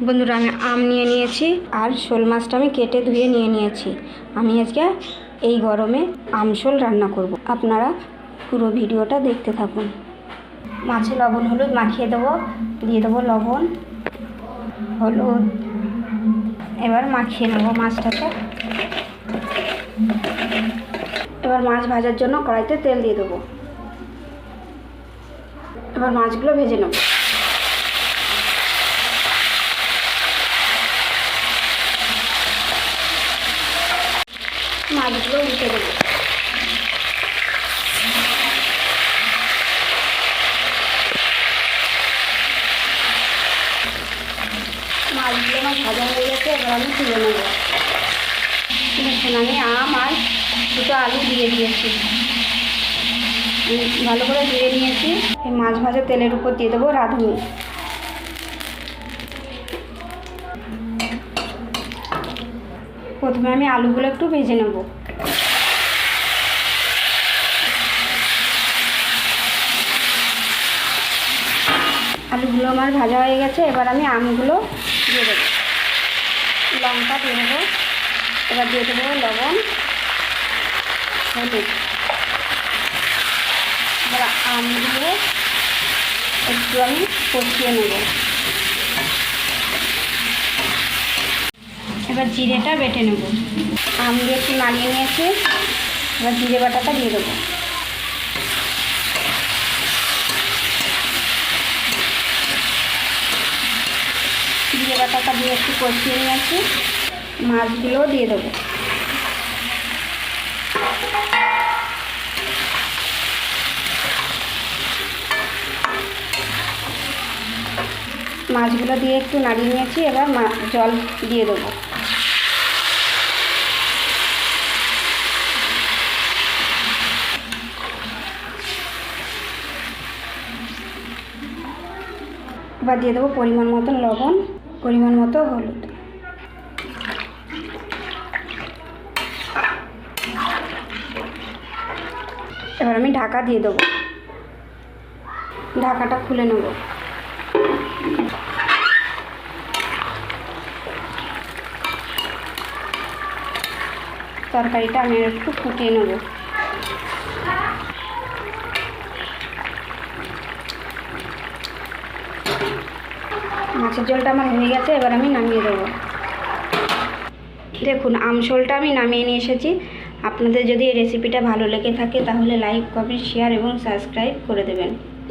বন্ধুরা, আমি আম নিয়ে নিয়েছি আর শোল মাছটা আমি কেটে ধুয়ে নিয়ে নিয়েছি। আমি আজকে এই গরমে আমশোল রান্না করব। আপনারা পুরো ভিডিওটা দেখতে থাকুন। মাছে লবণ হলুদ মাখিয়ে দেবো, দিয়ে দেবো লবণ হলুদ। এবার মাখিয়ে নেব মাছটাকে। এবার মাছ ভাজার জন্য কড়াইতে তেল দিয়ে দেবো। এবার মাছগুলো ভেজে নেব। মাছগুলো উল্টে দেবো। মাছগুলো আমার ভাজা হয়ে গেছে, এবার আমি তুলে নেব। দেখুন, আমি আম আর দুটো আলু দিয়ে দিয়েছি, ভালো করে ধুয়ে নিয়েছি। এই মাছ ভাজা তেলের উপর দিয়ে দেবো রাঁধুনি। প্রথমে আমি আলুগুলো একটু ভেজে নেব। আলুগুলো আমার ভাজা হয়ে গেছে, এবার আমি আমগুলো দিয়ে দেবো। লঙ্কা দিয়ে দেবো, এবার দিয়ে দেবো লবণ হলুদ। এবার আমগুলো একটু আমি কষিয়ে নেব। এবার জিরেটা বেটে নেব। আম দিয়ে একটু নাড়িয়ে নিয়েছি, এবার জিরে বাটাটা দিয়ে দেবো। জিরে বাটাটা দিয়ে একটু কষিয়ে নিয়েছি, মাছগুলোও দিয়ে দেবো। মাছগুলো দিয়ে একটু নাড়িয়ে নিয়েছি, এবার জল দিয়ে দেবো। এবার দিয়ে দেবো পরিমাণ মতন লবণ, পরিমাণ মতো হলুদ। এবার আমি ঢাকা দিয়ে দেবো। ঢাকাটা খুলে নেব। তরকারিটা আমি একটু ফুটিয়ে নেব। মাছের ঝোলটা আমার হয়ে গেছে, এবার আমি নামিয়ে দেবো। দেখুন, আমশোলটা আমি নামিয়ে নিয়ে এসেছি। আপনাদের যদি এই রেসিপিটা ভালো লেগে থাকে তাহলে লাইক, কমেন্ট, শেয়ার এবং সাবস্ক্রাইব করে দেবেন।